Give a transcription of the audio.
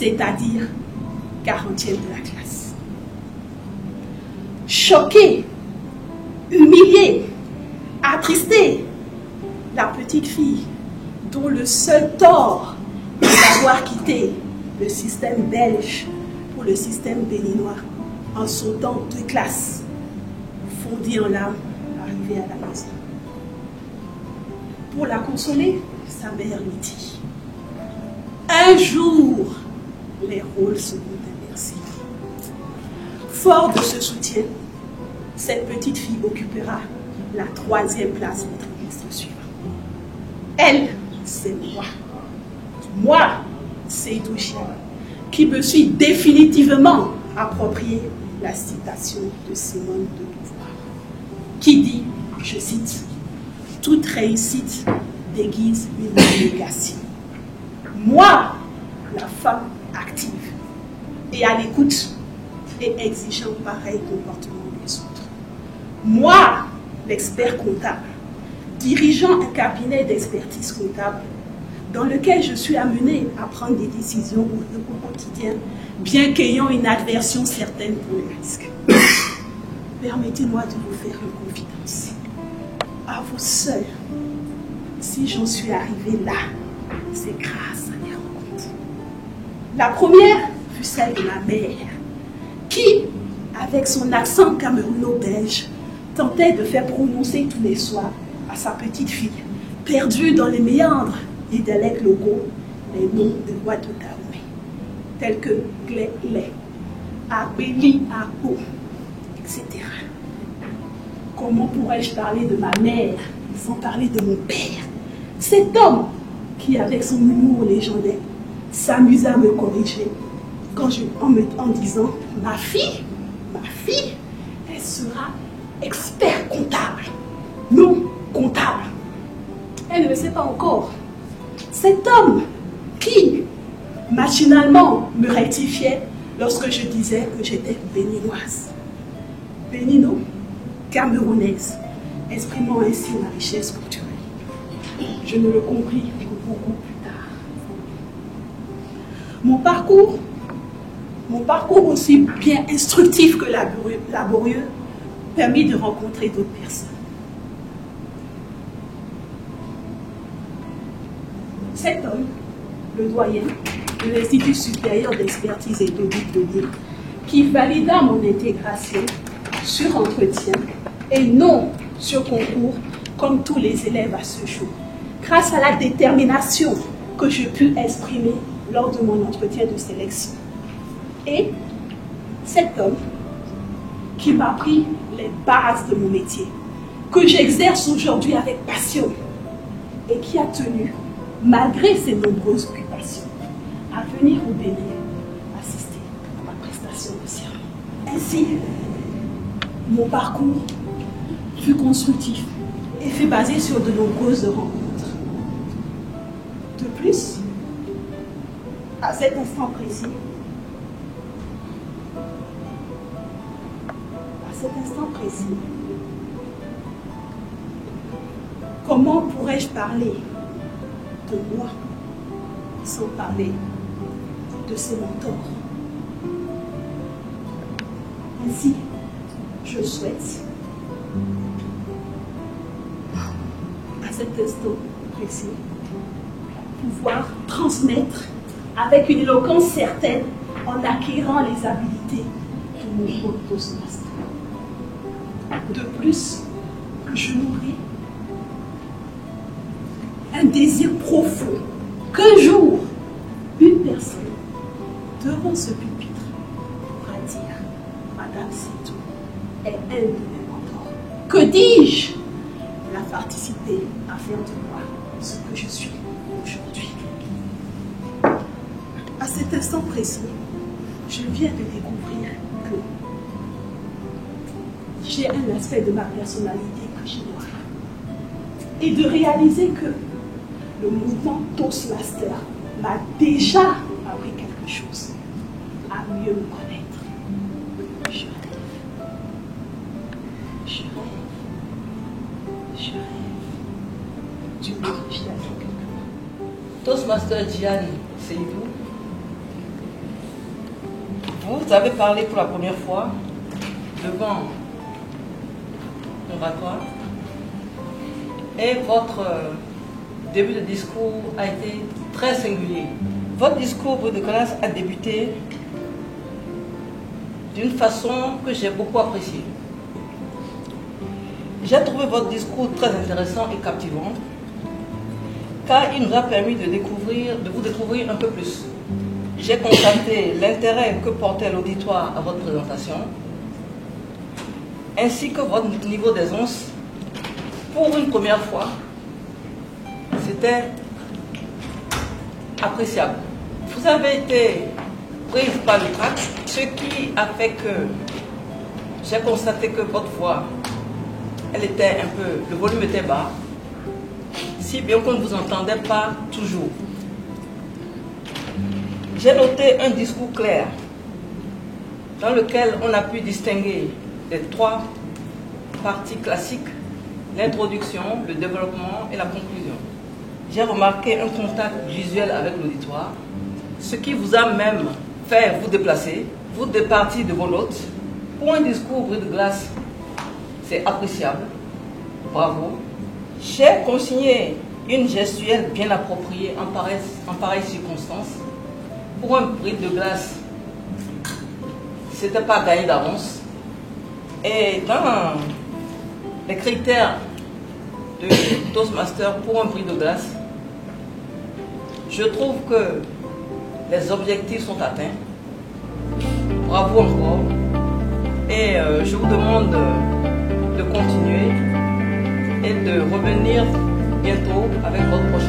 c'est-à-dire 40e de la classe. Choquée, humiliée, attristée, la petite fille dont le seul tort est d'avoir quitté le système belge pour le système béninois en sautant de classe, fondit en larmes, arrivée à la maison. Pour la consoler, sa mère lui dit: un jour, les rôles seront inversés. Fort de ce soutien, cette petite fille occupera la 3e place du trimestre suivant. Elle, c'est moi. Moi, c'est Douchia, qui me suis définitivement approprié la citation de Simone de Beauvoir, qui dit, je cite, « Toute réussite déguise une négation. » Moi, la femme active et à l'écoute et exigeant pareil comportement des autres. Moi, l'expert comptable, dirigeant un cabinet d'expertise comptable dans lequel je suis amenée à prendre des décisions au quotidien, bien qu'ayant une aversion certaine pour le risque. Permettez-moi de vous faire une confidence. À vous seuls, si j'en suis arrivée là, c'est grâce à mes rencontres. La première fut celle de ma mère, qui, avec son accent camerouno-belge, tentait de faire prononcer tous les soirs à sa petite fille, perdue dans les méandres des dialectes locaux, les noms de voix de Dahomey, tels que Glé-Lé, Abéli, Abo, etc. Comment pourrais-je parler de ma mère sans parler de mon père? Cet homme qui, avec son humour légendaire, s'amusait à me corriger en disant « ma fille, elle sera expert comptable, non comptable. » Elle ne le sait pas encore. Cet homme qui, machinalement, me rectifiait lorsque je disais que j'étais béninoise. Bénino, camerounaise, exprimant ainsi ma richesse culturelle. Je ne le compris que beaucoup plus tard. Mon parcours aussi bien instructif que laborieux, permis de rencontrer d'autres personnes. Cet homme, le doyen de l'Institut supérieur d'expertise et d'audit de Lille, qui valida mon intégration sur entretien et non sur concours, comme tous les élèves à ce jour, grâce à la détermination que je pus exprimer lors de mon entretien de sélection. Et cet homme qui m'a appris les bases de mon métier, que j'exerce aujourd'hui avec passion et qui a tenu, malgré ses nombreuses occupations, à venir au Bénin assister à ma prestation de serment. Ainsi, mon parcours fut constructif et fut basé sur de nombreuses rencontres. De plus, à cet instant précis, comment pourrais-je parler de moi sans parler de ses mentors? Ainsi, je souhaite, à cet instant précis, pouvoir transmettre avec une éloquence certaine en acquérant les habiletés de mon Toastmaster. De plus, je nourris un désir profond qu'un jour, une personne devant ce pupitre pourra dire « Madame Setou est un de mes mentors. Que dis-je? Elle a participé à faire de moi ce que je suis aujourd'hui. » À cet instant précis, je viens de découvrir que j'ai un aspect de ma personnalité que j'ignore. Et de réaliser que le mouvement Toastmaster m'a déjà appris quelque chose, à mieux me connaître. Je rêve. Je rêve. Je rêve. Tu m'as confié à quelqu'un. Toastmaster Gianni, c'est vous? Vous avez parlé pour la première fois devant l'oratoire et votre début de discours a été très singulier. Votre discours, bruit de glace, a débuté d'une façon que j'ai beaucoup appréciée. J'ai trouvé votre discours très intéressant et captivant, car il nous a permis de vous découvrir un peu plus. J'ai constaté l'intérêt que portait l'auditoire à votre présentation, ainsi que votre niveau d'aisance. Pour une première fois, c'était appréciable. Vous avez été prise par le trac, ce qui a fait que j'ai constaté que votre voix, elle était un peu, le volume était bas, si bien qu'on ne vous entendait pas toujours. J'ai noté un discours clair dans lequel on a pu distinguer les trois parties classiques: l'introduction, le développement et la conclusion. J'ai remarqué un contact visuel avec l'auditoire, ce qui vous a même fait vous déplacer, vous départir de vos notes. Pour un discours bruit de glace, c'est appréciable. Bravo. J'ai consigné une gestuelle bien appropriée en pareille circonstance. Pour un bruit de glace, c'était pas gagné d'avance. Et dans les critères de Toastmaster pour un bruit de glace, je trouve que les objectifs sont atteints. Bravo encore. Et je vous demande de continuer et de revenir bientôt avec votre prochain